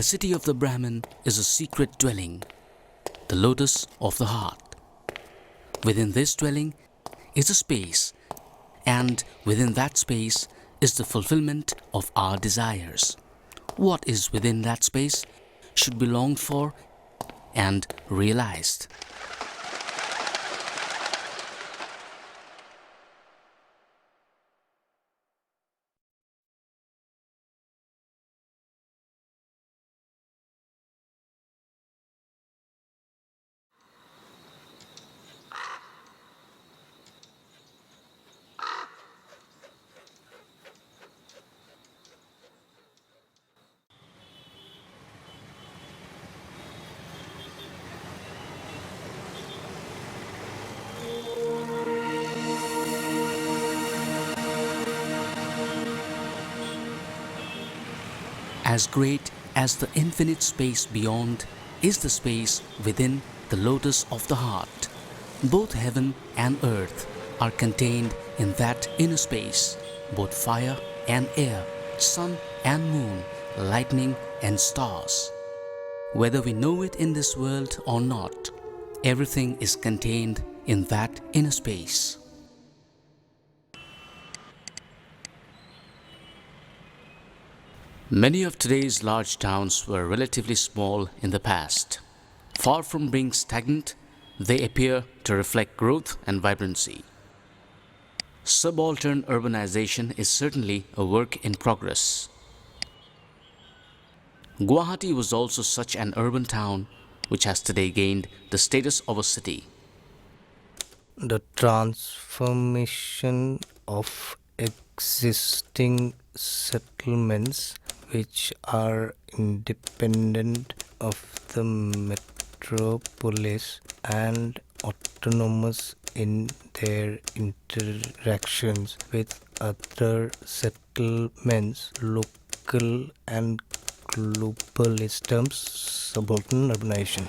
the city of the Brahmin is a secret dwelling, the lotus of the heart. Within this dwelling is a space, and within that space is the fulfillment of our desires. What is within that space should be longed for and realized. As great as the infinite space beyond is the space within the lotus of the heart. Both heaven and earth are contained in that inner space, both fire and air, sun and moon, lightning and stars. Whether we know it in this world or not, everything is contained in that inner space. Many of today's large towns were relatively small in the past. Far from being stagnant, they appear to reflect growth and vibrancy. Subaltern urbanization is certainly a work in progress. Guwahati was also such an urban town which has today gained the status of a city. The transformation of existing settlements which are independent of the metropolis and autonomous in their interactions with other settlements, local and global terms, subaltern urbanization.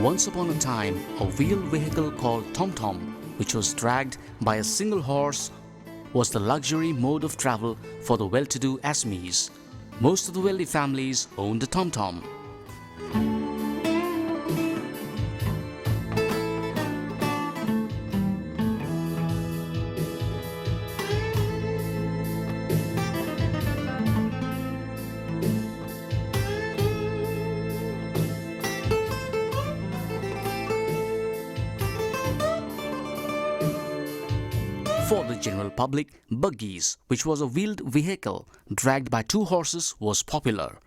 Once upon a time, a wheeled vehicle called tom-tom, which was dragged by a single horse, was the luxury mode of travel for the well-to-do Assamese. Most of the wealthy families owned a tom-tom. For the general public, buggies, which was a wheeled vehicle dragged by two horses, was popular.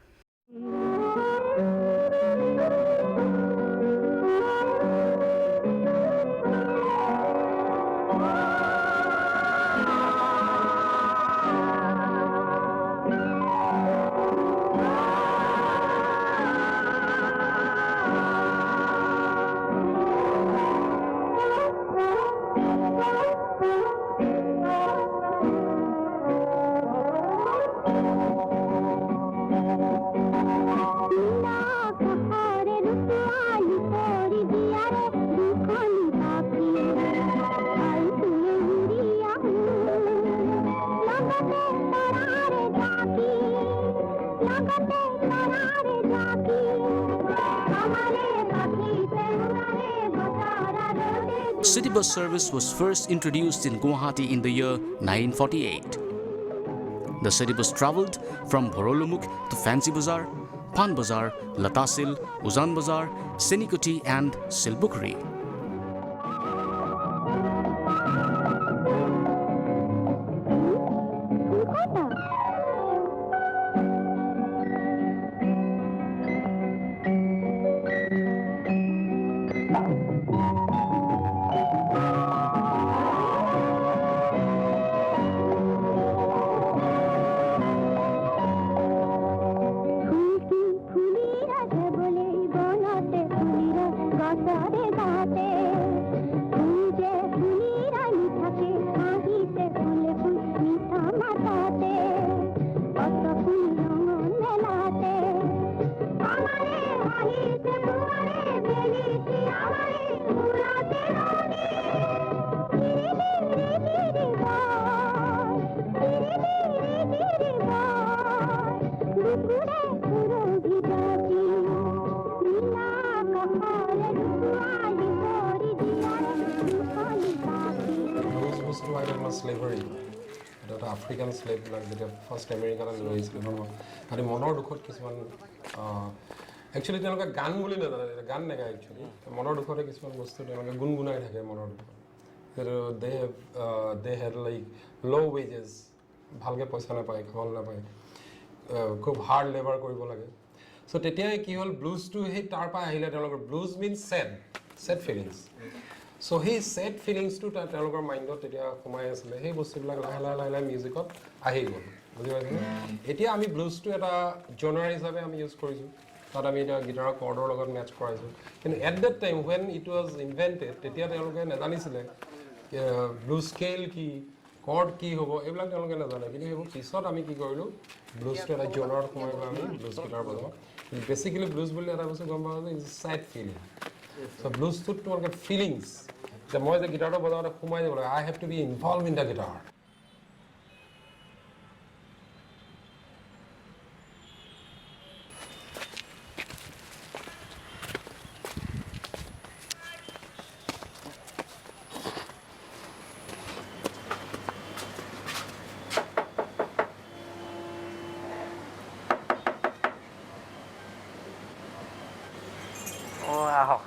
City bus service was first introduced in Guwahati in the year 1948. The city bus travelled from Bhorolumukh to Fancy Bazaar, Pan Bazaar, Latasil, Uzan Bazaar, Senikoti and Silbukri. Slavery, that African slave like the first American and Louis, and Monor Dukhot Kisman. Actually, they have a gun, gun actually. Monor Dukhot Kisman was to Gunguna Monor. They had like low wages, Bhalge Posana Pai, Kamalna Pai, hard labor. So, Tetia Kiol blues to hit Tarpa Hill. Blues means sad feelings. So his sad feelings to তেওঁলোকৰ মাইণ্ডত এতিয়া সোমাই আছিল সেই বস্তুবিলাক লাহে মিউজিকত আহি গ'ল বুজি পাইছেনে এতিয়া আমি ব্লুজটো এটা জনাৰ হিচাপে আমি ইউজ কৰিছোঁ তাত আমি এটা গিটাৰৰ কৰ্ডৰ লগত মেচ কৰাইছোঁ কিন্তু at that time when it was invented তেতিয়া তেওঁলোকে নাজানিছিলে ব্লুজ স্কেল কি কৰ্ড কি হ'ব এইবিলাক তেওঁলোকে নাজানে কিন্তু সেইবোৰ পিছত আমি কি কৰিলোঁ ব্লুজটো এটা জনাৰত সোমাই গ'ল আমি ব্লুজ গিটাৰ বজাওঁ বেচিকেলি ব্লুজ বুলি এটা বস্তু গম পাওঁ যে is sad feeling. So blues to get feelings. The more the guitar I have to be involved in the guitar. Wow.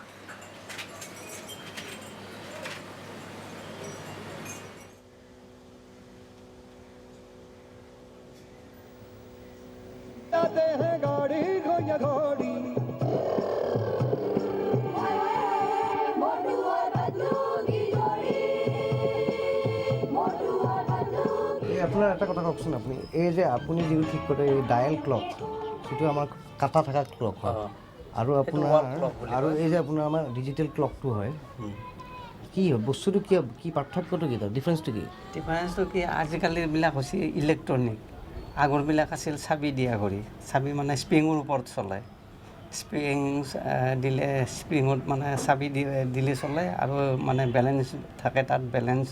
আপোনাৰ এটা কথা কওকচোন আপুনি এই যে আপুনি যিটো ঠিক কৰে এই ডায়েল ক্লক সেইটো আমাৰ কাটা থকা ক্লক হয় আৰু আপোনাৰ আৰু এই যে আপোনাৰ আমাৰ ডিজিটেল ক্লকটো হয় কি হয় বস্তুটো কি পাৰ্থক্যটো কি তাৰ ডিফাৰেন্সটো কি আজিকালিবিলাক হৈছে ইলেক্ট্ৰনিক আগৰবিলাক আছিল চাবি দিয়া কৰি চাবি মানে স্প্ৰিঙৰ ওপৰত চলায় স্প্ৰিং দিলে স্প্ৰিঙত মানে চাবি দিলে চলে আৰু মানে বেলেঞ্চ থাকে তাত বেলেঞ্চ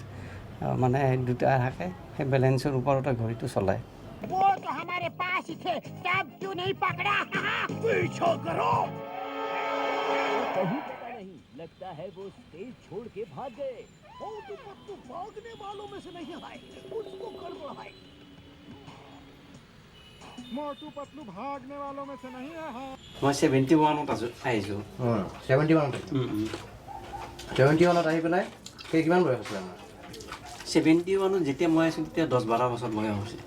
মানে দুটা থাকে সেই বেলেঞ্চৰ ওপৰতে ঘড়ীটো চলায় वो तो हमारे पास ही थे तब क्यों नहीं पकड़ा पीछे करो कहीं पता नहीं लगता है वो स्टेज छोड़ के भाग गए ओ तो भागने वालों में से नहीं है कुछ तो गड़बड़ है मोटू पतलू भागने वालों में से नहीं है हां মই 71 ত আইছো 71 আহি পেলাই সেই কিমান বয়স আছিল আমাৰ 71 যেতিয়া মই আছো তেতিয়া 10-12 বছৰ বয়স হৈছে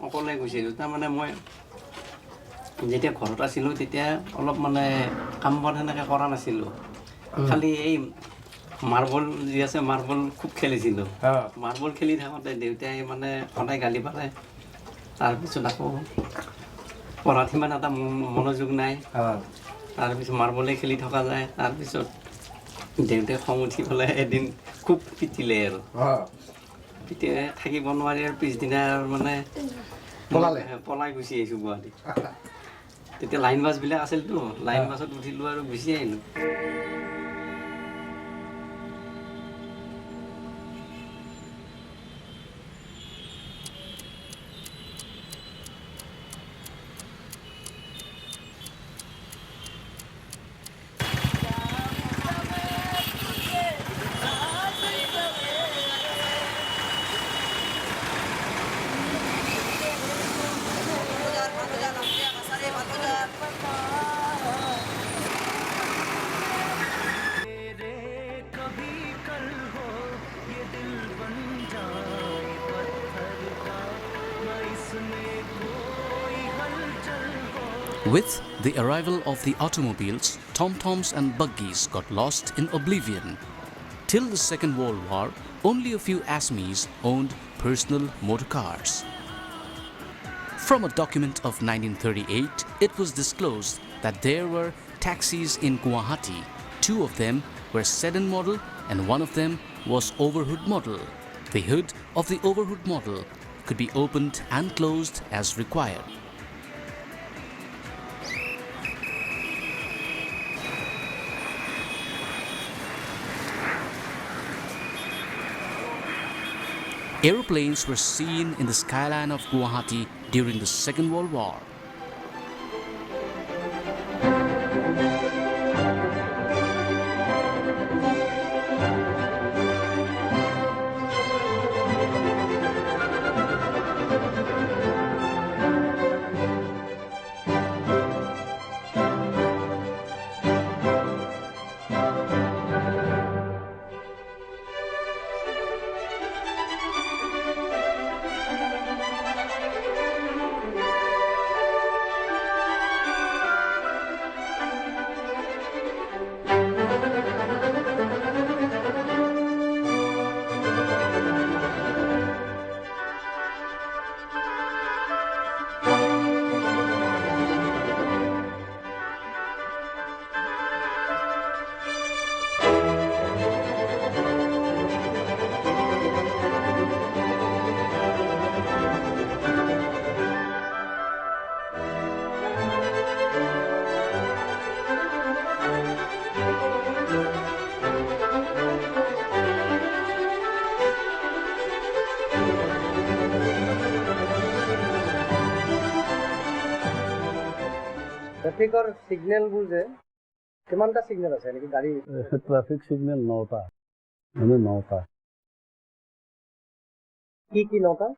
অকলে গৈছিলোঁ তাৰমানে মই যেতিয়া ঘৰত আছিলোঁ তেতিয়া অলপ মানে কাম বন সেনেকৈ কৰা নাছিলোঁ খালি এই মাৰ্বল যি আছে মাৰ্বল খুব খেলিছিলোঁ মাৰ্বল খেলি থাকোঁতে দেউতাই মানে সদায় গালি পাৰে তাৰপিছত আকৌ পঢ়াত সিমান এটা মনোযোগ নাই তাৰপিছত মাৰ্বলে খেলি থকা যায় তাৰপিছত দেউতাই খং উঠি পেলাই এদিন খুব পিটিলে আৰু তেতিয়া থাকিব নোৱাৰি আৰু পিছদিনা মানে পলাই গুচি আহিছোঁ গুৱাহাটী তেতিয়া লাইন বাছবিলাক আছিলতো লাইন বাছত উঠিলোঁ আৰু গুচি আহিলোঁ With the arrival of the automobiles, tom-toms and buggies got lost in oblivion. Till the Second World War, only a few Assamese owned personal motor cars. From a document of 1938, it was disclosed that there were taxis in Guwahati. Two of them were sedan model and one of them was overhood model. The hood of the overhood model could be opened and closed as required. Aeroplanes were seen in the skyline of Guwahati during the Second World War. ট্ৰেফিকৰ সিগনেলবোৰ যে কিমানটা signal আছে নেকি গাড়ী traffic signal 9টা মানে 9টা কি 9টা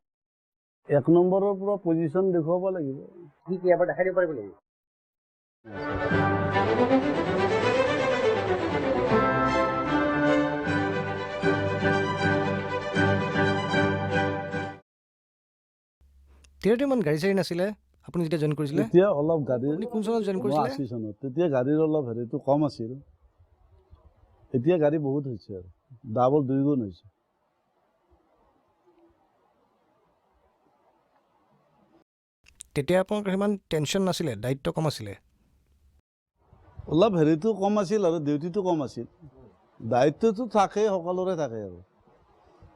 1 নম্বৰৰ পৰা পজিশন দেখুৱাব লাগিব কি এবাৰ দেখাই দিব পাৰিব নেকি তেতিয়ামান গাড়ী চাৰি নাছিলে আপুনি যেতিয়া জয়েন কৰিছিলে তেতিয়া অলপ গাড়ী কোন চনত জয়েন কৰিছিলে 80 চনত তেতিয়া গাড়ীৰ অলপ হেৰিটো কম আছিল এতিয়া গাড়ী বহুত হৈছে আৰু ডাবল 2 গুণ হৈছে তেতিয়া আপোনাৰ ইমান টেনচন নাছিলে দায়িত্ব কম আছিলে অলপ হেৰিটো কম আছিল আৰু ডিউটিটো কম আছিল দায়িত্বটো থাকে সকলোৰে থাকে আৰু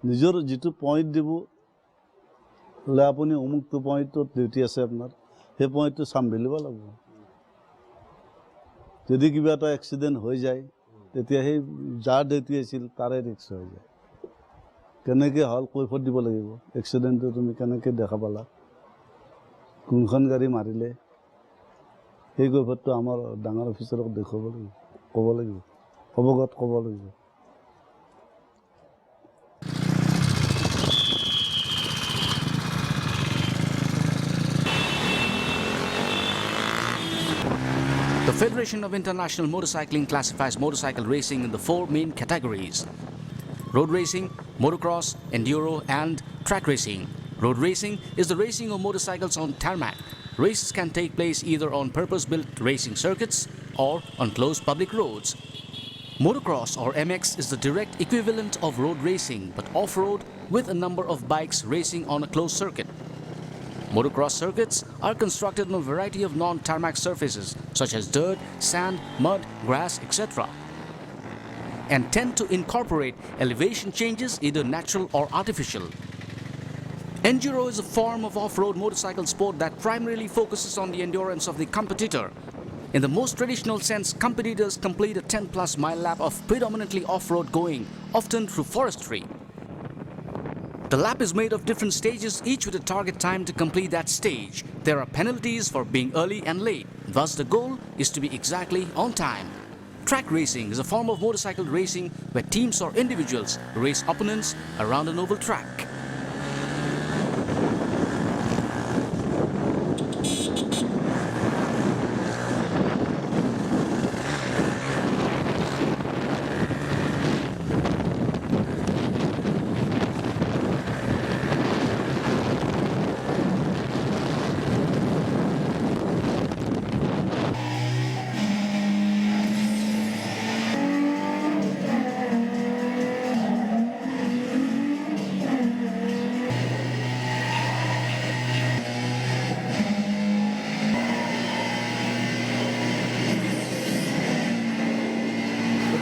নিজৰ যেটো পইণ্ট দিব লে আপুনি অমুকটো পইণ্টত ডিউটি আছে আপোনাৰ সেই পইণ্টটো সামভিলিব লাগিব যদি কিবা এটা এক্সিডেন্ট হৈ যায় তেতিয়া সেই যাৰ ডিউটি আছিল তাৰে ৰিস্ক হৈ যায় কেনেকৈ হল কৈফত দিব লাগিব এক্সিডেন্টটো তুমি কেনেকৈ দেখা পালা কোনখন গাড়ী মাৰিলে সেই কৈফতটো আমাৰ ডাঙৰ অফিচাৰক দেখুৱাব লাগিব ক'ব লাগিব অৱগত ক'ব লাগিব The Federation of International Motorcycling classifies motorcycle racing in the 4 main categories: road racing, motocross, enduro, and track racing. Road racing is the racing of motorcycles on tarmac. Races can take place either on purpose-built racing circuits or on closed public roads. Motocross or MX is the direct equivalent of road racing but off-road with a number of bikes racing on a closed circuit. Motocross circuits are constructed on a variety of non-tarmac surfaces such as dirt, sand, mud, grass, etc. and tend to incorporate elevation changes, either natural or artificial. Enduro is a form of off-road motorcycle sport that primarily focuses on the endurance of the competitor. In the most traditional sense, competitors complete a 10+ mile lap of predominantly off-road going, often through forestry. The lap is made of different stages, each with a target time to complete that stage. There are penalties for being early and late. Thus, the goal is to be exactly on time. Track racing is a form of motorcycle racing where teams or individuals race opponents around an oval track.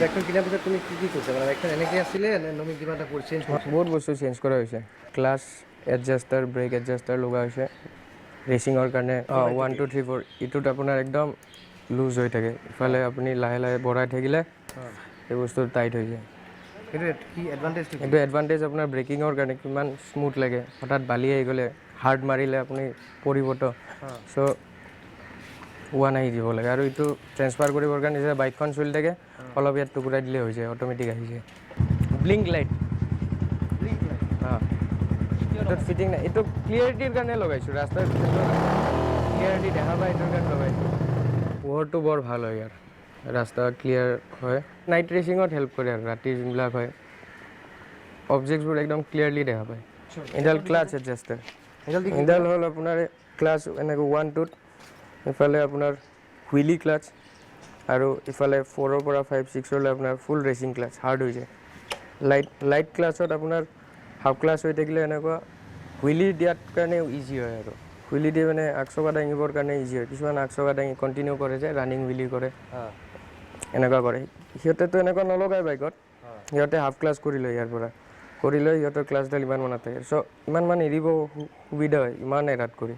বাইকখন কিনাৰ পিছত তুমি কি কৰিছা মানে বাইকখন এনেকৈ আছিলে নে নমি কিবা এটা কৰি চেঞ্জ কৰিছা বহুত বস্তু চেঞ্জ কৰা হৈছে ক্লাছ এডজাষ্টাৰ ব্ৰেক এডজাষ্টাৰ লগা হৈছে ৰেচিঙৰ কাৰণে 1 2 3 4 ইটোত আপোনাৰ একদম লুজ হৈ থাকে ইফালে আপুনি লাহে লাহে বঢ়াই থাকিলে এই বস্তু টাইট হৈ যায় সেইটো কি এডভান্টেজ এইটো এডভান্টেজ আপোনাৰ ব্ৰেকিঙৰ কাৰণে কিমান স্মুথ লাগে হঠাৎ বালি আহি গ'লে হাৰ্ড মাৰিলে আপুনি পৰিবতো চ' ওৱান আহি দিব লাগে আৰু এইটো ট্ৰেন্সফাৰ কৰিবৰ কাৰণে যেতিয়া বাইকখন চলি থাকে অলপ ইয়াত টুকুৰাই দিলে হৈ যায় অট'মেটিক আহি যায় ব্লিংক লাইট এইটোত ফিটিং নাই এইটো ক্লিয়াৰিটিৰ কাৰণে লগাইছোঁ ৰাস্তাৰ ক্লিয়াৰিটি দেখা পায় এইটোৰ কাৰণে লগাইছোঁ পোহৰটো বৰ ভাল হয় ইয়াৰ ৰাস্তা ক্লিয়াৰ হয় নাইট ৰেচিঙত হেল্প কৰে আৰু ৰাতি যোনবিলাক হয় অবজেক্টছবোৰ একদম ক্লিয়াৰলি দেখা পায় এডাল ক্লাছ এডজাষ্টাৰ এডাল হ'ল আপোনাৰ ক্লাছ এনেকৈ 1-2ত ইফালে আপোনাৰ হুইলি ক্লাছ আৰু ইফালে 4ৰ পৰা 5-6লৈ আপোনাৰ ফুল ৰেচিং ক্লাছ হাৰ্ড হৈ যায় লাইট ক্লাছত আপোনাৰ হাফ ক্লাছ হৈ থাকিলে এনেকুৱা হুইলি দিয়াৰ কাৰণে ইজি হয় আৰু হুইলি দিয়ে মানে আগচকা দাঙিবৰ কাৰণে ইজি হয় কিছুমান আগচকা দাঙি কণ্টিনিউ কৰে যে ৰানিং হুইলি কৰে এনেকুৱা কৰে সিহঁতেতো এনেকুৱা নলগায় বাইকত সিহঁতে হাফ ক্লাছ কৰি লয় ইয়াৰ পৰা কৰি লৈ সিহঁতৰ ক্লাছডাল ইমান মান নাথাকে চ' ইমান মান এৰিব সুবিধা হয় ইমান এৰাত কৰি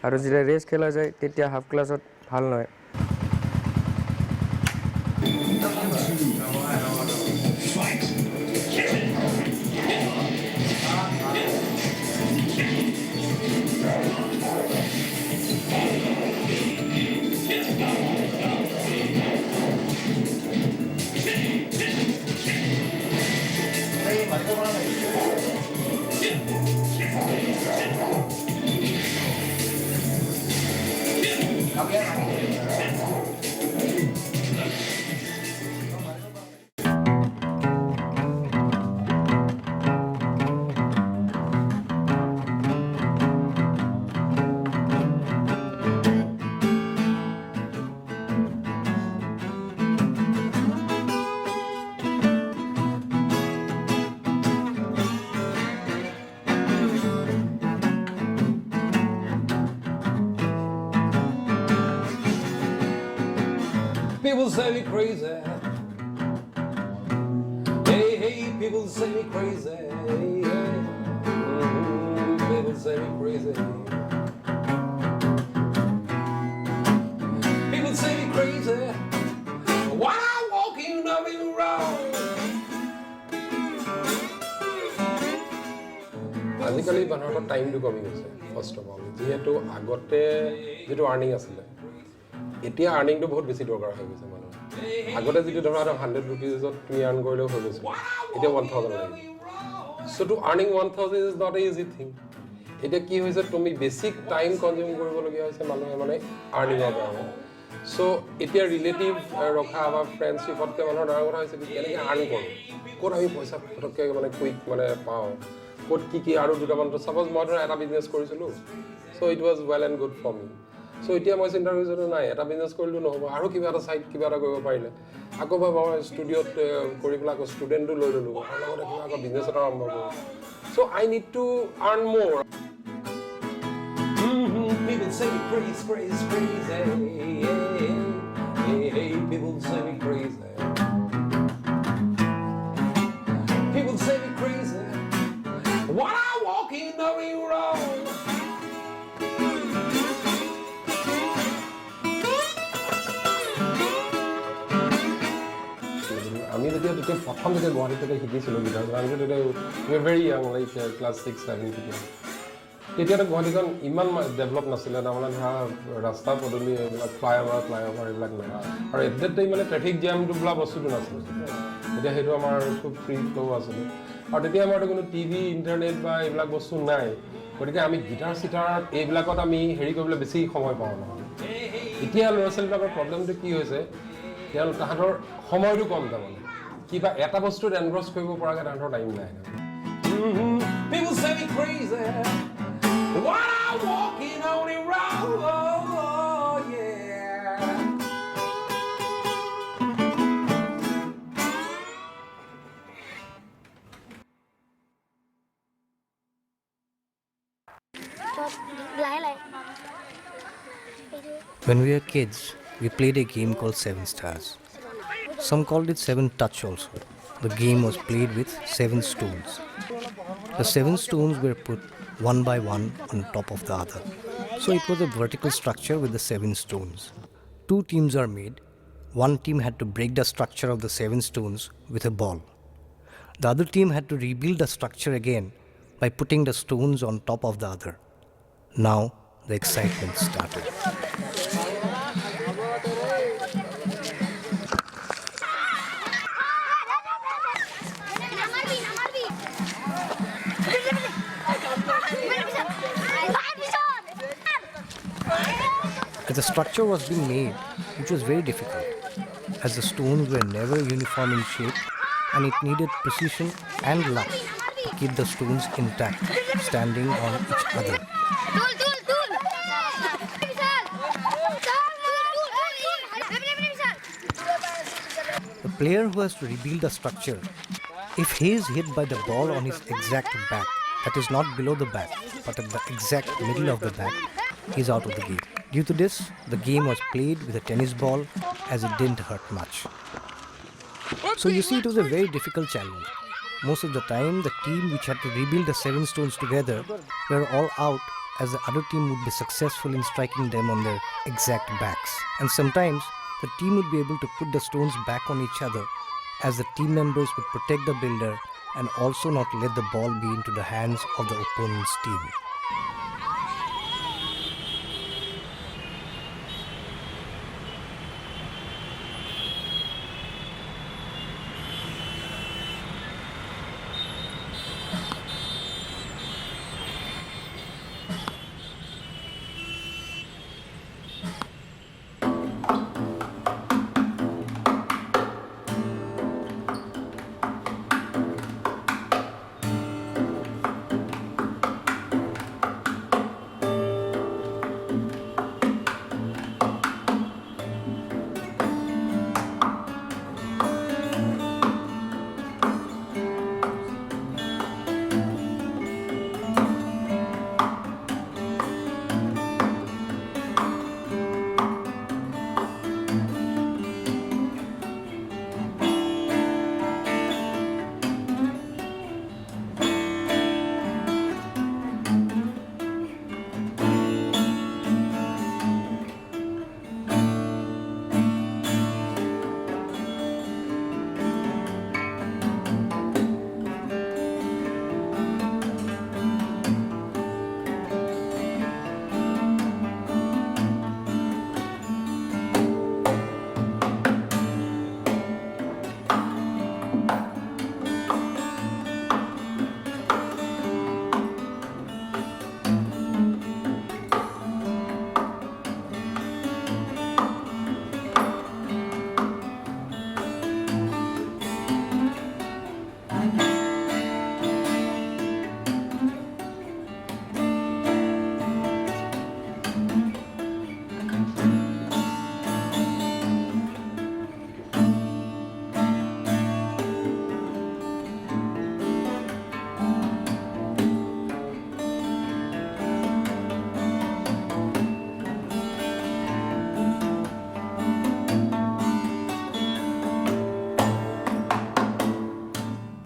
আৰু যেতিয়া ৰেচ খেলা যায় তেতিয়া হাফ ক্লাছত ভাল নহয় People say me crazy. Hey, hey, people say me crazy. Hey, hey. People say me crazy. People say me crazy. Why I'm walking up in the road? আজিকালি মানুহৰ টাইমটো কমি গৈছে ফাৰ্ষ্ট অফ অল যিহেতু আগতে যিটো আৰ্নিং আছিলে এতিয়া আৰ্নিংটো বহুত বেছি দৰকাৰ হৈ গৈছে মানুহৰ আগতে যিটো ধৰা 100 ৰুপিজত তুমি আৰ্ন কৰিলেও হৈ গৈছে এতিয়া 1000 লাগে so' to earning 1000 is not a easy thing এতিয়া কি হৈছে তুমি বেছিক টাইম কনজিউম কৰিবলগীয়া হৈছে মানুহে মানে আৰ্নিঙৰ কাৰণে চ' এতিয়া ৰিলেটিভ ৰখা আমাৰ ফ্ৰেণ্ডশ্বিপতকৈ মানুহৰ ডাঙৰ কথা হৈছে কি কেনেকৈ আৰ্ন কৰোঁ ক'ত আমি পইচা পটককৈ মানে কুইক মানে পাওঁ ক'ত কি আৰু দুটামান ছাপ'জ মই ধৰা এটা বিজনেছ কৰিছিলোঁ so' it was well and good for me so' এতিয়া মই চিন্তা কৰিছোঁ নাই এটা বিজনেছ কৰিলেও নহ'ব আৰু কিবা এটা চাইড কিবা এটা কৰিব পাৰিলে আকৌ মই ষ্টুডিঅ'ত কৰি পেলাই আকৌ ষ্টুডেণ্টো লৈ ল'লোঁ আৰু লগতে কিবা আকৌ বিজনেছ এটা আৰম্ভ কৰোঁ চ' আই নিড টু আৰ্ণ মোৰ People say me crazy, crazy, crazy. Hey, hey, people say me crazy. People say me crazy. While I walk in the road. আমি যেতিয়া প্ৰথম যেতিয়া গুৱাহাটীতে শিকিছিলোঁ গীটাৰ আমি তেতিয়া we very young like class 6-7 তেতিয়াতো গুৱাহাটীখন ইমান ডেভেলপ নাছিলে তাৰমানে ধৰা ৰাস্তা পদূলি এইবিলাক ফ্লাইঅভাৰ এইবিলাক নাই আৰু এট ডেট টাইম মানে ট্ৰেফিক জামটো বোলা বস্তুটো নাছিলে তেতিয়া সেইটো আমাৰ খুব ফ্ৰী ফ্ল' আছিলে আৰু তেতিয়া আমাৰতো কোনো টিভি ইণ্টাৰনেট বা এইবিলাক বস্তু নাই গতিকে আমি গীটাৰ চিটাৰ এইবিলাকত আমি হেৰি কৰিবলৈ বেছি সময় পাওঁ নহয় এতিয়া ল'ৰা ছোৱালীবিলাকৰ প্ৰব্লেমটো কি হৈছে তাহাঁতৰ সময়টো কম তাৰমানে কিবা এটা বস্তুত এনগ্ৰছ কৰিব পৰাকৈ তাহাঁতৰ টাইম নাই People say me crazy while I'm walking on the road, yeah. When we were kids, we played a game called Seven Stars. Some called it Seven Touch also. The game was played with 7 stones. The 7 stones were put one by one on top of the other. So it was a vertical structure with the 7 stones. 2 teams are made. One team had to break the structure of the 7 stones with a ball. The other team had to rebuild the structure again by putting the stones on top of the other. Now the excitement started. As the structure was being made, it was very difficult, as the stones were never uniform in shape and it needed precision and luck to keep the stones intact, standing on each other. The player who has to rebuild the structure, if he is hit by the ball on his exact back, that is not below the back, but at the exact middle of the back, he is out of the game. Due to this, the game was played with a tennis ball as it didn't hurt much. So you see, it was a very difficult challenge. Most of the time, the team which had to rebuild the 7 stones together were all out, as the other team would be successful in striking them on their exact backs. And sometimes, the team would be able to put the stones back on each other, as the team members would protect the builder and also not let the ball be into the hands of the opponent's team.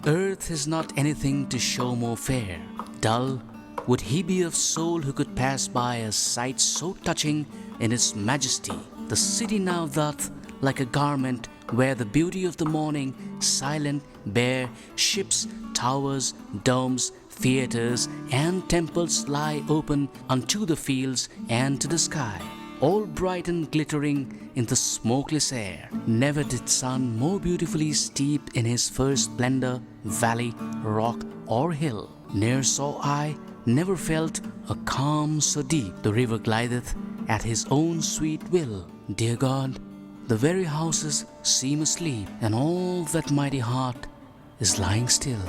Earth is not anything to show more fair. Dull, would he be of soul who could pass by a sight so touching in its majesty? The city now doth, like a garment, wear the beauty of the morning, silent, bare, ships, towers, domes, theatres, and temples lie open unto the fields and to the sky, all bright and glittering in the smokeless air. Never did sun more beautifully steeped in his first splendor, valley, rock, or hill. Ne'er saw I, never felt a calm so deep. The river glideth at his own sweet will. Dear God, the very houses seem asleep, and all that mighty heart is lying still.